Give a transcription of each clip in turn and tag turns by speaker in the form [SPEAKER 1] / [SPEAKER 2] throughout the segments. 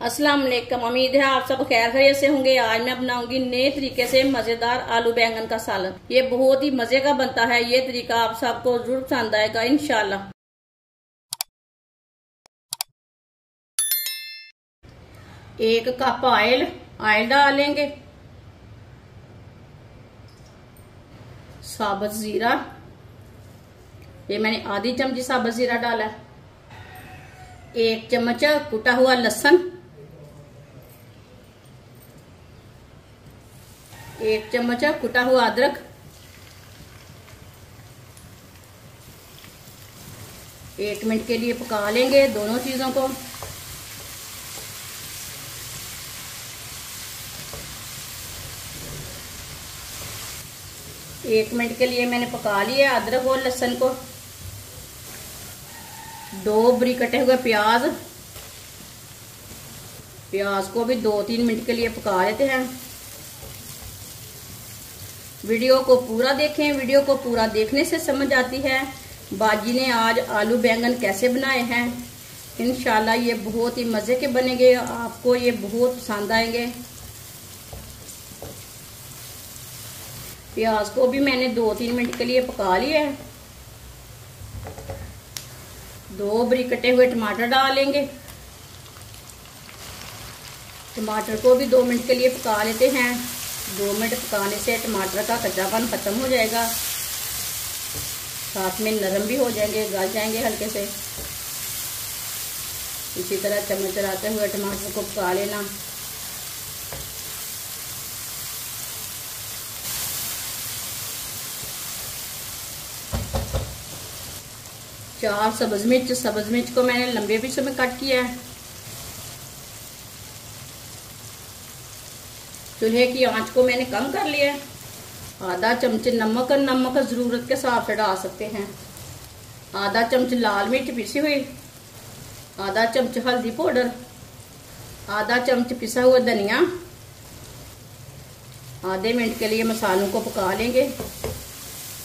[SPEAKER 1] अस्सलाम वालेकुम। उम्मीद है आप सब खैर खैरियत से होंगे। आज मैं बनाऊंगी नए तरीके से मजेदार आलू बैंगन का सालन। ये बहुत ही मजे का बनता है। ये तरीका आप सबको जरूर पसंद आएगा इंशाल्लाह। एक कप ऑयल डालेंगे, साबुत जीरा, ये मैंने आधी चमची साबुत जीरा डाला। एक चम्मच कुटा हुआ लहसुन, एक चम्मच कुटा हुआ अदरक, एक मिनट के लिए पका लेंगे दोनों चीजों को। एक मिनट के लिए मैंने पका लिया अदरक और लहसुन को। दो बारीक कटे हुए प्याज को भी 2-3 मिनट के लिए पका लेते हैं। वीडियो को पूरा देखें। वीडियो को पूरा देखने से समझ आती है बाजी ने आज आलू बैंगन कैसे बनाए हैं। इंशाल्लाह ये बहुत ही मजे के बनेंगे, आपको ये बहुत पसंद आएंगे। प्याज को भी मैंने 2-3 मिनट के लिए पका लिया है। 2 बारीक कटे हुए टमाटर डालेंगे। टमाटर को भी 2 मिनट के लिए पका लेते हैं। 2 मिनट पकाने से टमाटर का कच्चापन खत्म हो जाएगा, साथ में नरम भी हो जाएंगे, गल जाएंगे हल्के से। इसी तरह चम्मच चलाते हुए टमाटर को पका लेना। चार सब्ज मिर्च को मैंने लंबे पीसों में कट किया है। चूल्हे की आंच को मैंने कम कर लिया है। आधा चमच नमक जरूरत के हिसाब से डाल सकते हैं। आधा चमच लाल मिर्च पिसी हुई, आधा चमच हल्दी पाउडर, आधा चमच पिसा हुआ धनिया। आधे मिनट के लिए मसालों को पका लेंगे।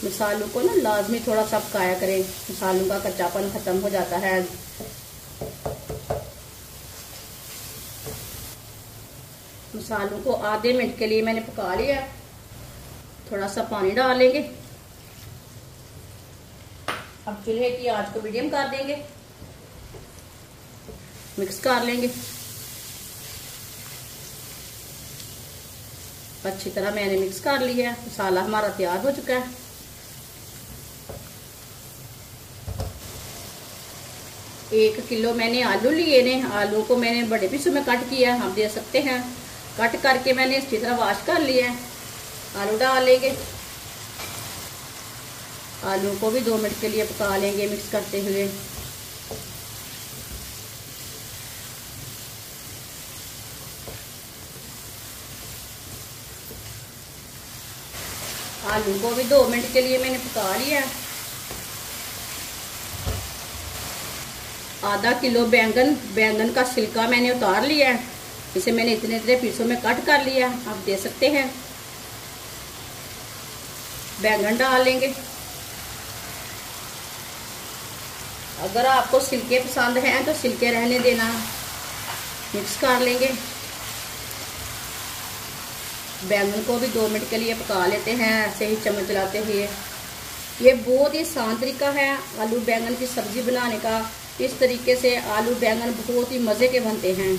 [SPEAKER 1] मसालों को ना लाजमी थोड़ा सा पकाया करें, मसालों का कच्चापन खत्म हो जाता है। मसालों को आधे मिनट के लिए मैंने पका लिया। थोड़ा सा पानी डालेंगे। अब चूल्हे की आंच को मीडियम कर देंगे। मिक्स कर लेंगे। अच्छी तरह मैंने मिक्स कर लिया है। मसाला हमारा तैयार हो चुका है। 1 किलो मैंने आलू लिए ने। आलू को मैंने बड़े पीसों में कट किया, आप दे सकते हैं। कट करके मैंने अच्छी तरह वॉश कर लिया है। आलू डाल लेंगे। आलू को भी 2 मिनट के लिए पका लेंगे मिक्स करते हुए। आलू को भी 2 मिनट के लिए मैंने पका लिया। आधा किलो बैंगन का छिलका मैंने उतार लिया है। इसे मैंने इतने पीसों में कट कर लिया, आप दे सकते हैं। बैंगन डाल लेंगे। अगर आपको छिलके पसंद हैं तो छिलके रहने देना। मिक्स कर लेंगे। बैंगन को भी 2 मिनट के लिए पका लेते हैं ऐसे ही चम्मच चलाते हुए। ये बहुत ही आसान तरीका है आलू बैंगन की सब्जी बनाने का। इस तरीके से आलू बैंगन बहुत ही मजे के बनते हैं।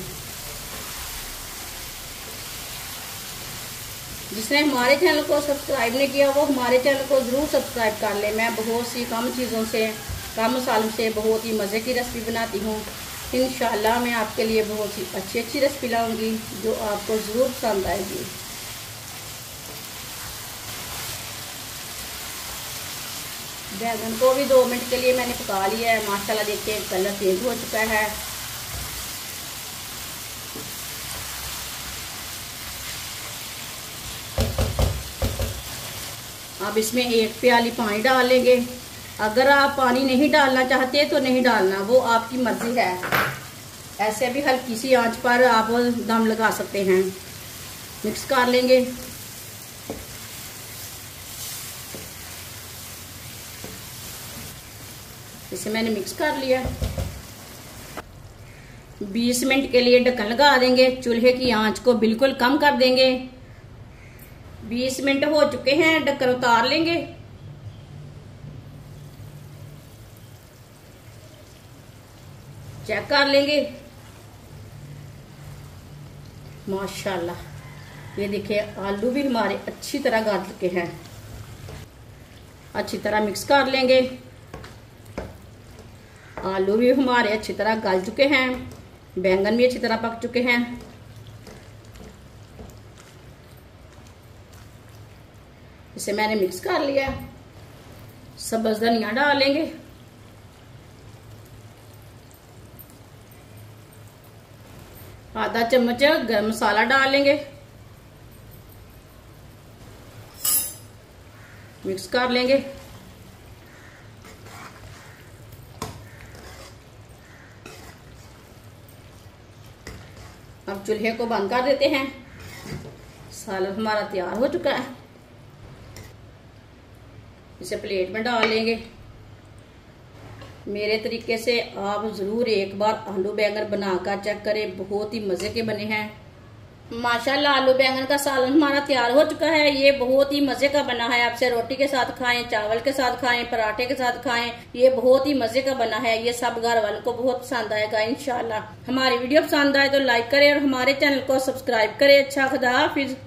[SPEAKER 1] जिसने हमारे चैनल को सब्सक्राइब नहीं किया वो हमारे चैनल को जरूर सब्सक्राइब कर ले। मैं बहुत सी कम चीज़ों से, कम मसालों से बहुत ही मज़े की रेसिपी बनाती हूँ। इंशाल्लाह मैं आपके लिए बहुत ही अच्छी रेसिपी लाऊंगी जो आपको ज़रूर पसंद आएगी। बैंगन को भी 2 मिनट के लिए मैंने पका लिया है। माशाल्लाह देखिए कलर चेंज हो चुका है। अब इसमें 1 प्याली पानी डाल लेंगे। अगर आप पानी नहीं डालना चाहते तो नहीं डालना, वो आपकी मर्जी है। ऐसे भी हल्की सी आंच पर आप दम लगा सकते हैं। मिक्स कर लेंगे। इसे मैंने मिक्स कर लिया। 20 मिनट के लिए ढक्कन लगा देंगे। चूल्हे की आंच को बिल्कुल कम कर देंगे। 20 मिनट हो चुके हैं, ढक्कन उतार लेंगे। चेक कर लेंगे। माशाल्लाह ये देखिए आलू भी हमारे अच्छी तरह गल चुके हैं। अच्छी तरह मिक्स कर लेंगे। आलू भी हमारे अच्छी तरह गल चुके हैं। बैंगन भी अच्छी तरह पक चुके हैं। इसे मैंने मिक्स कर लिया। सब्ज धनिया डालेंगे। आधा चम्मच गरम मसाला डालेंगे। मिक्स कर लेंगे। अब चूल्हे को बंद कर देते हैं। सालन हमारा तैयार हो चुका है। इसे प्लेट में डाल लेंगे। मेरे तरीके से आप जरूर एक बार आलू बैंगन बनाकर चेक करें, बहुत ही मजे के बने हैं। माशाल्लाह आलू बैंगन का सालन हमारा तैयार हो चुका है। ये बहुत ही मजे का बना है। आपसे रोटी के साथ खाएं, चावल के साथ खाएं, पराठे के साथ खाएं। ये बहुत ही मजे का बना है। ये सब घर वालों को बहुत पसंद आएगा इंशाल्लाह। हमारी वीडियो पसंद आए तो लाइक करें और हमारे चैनल को सब्सक्राइब करें। अच्छा खुदा हाफिज।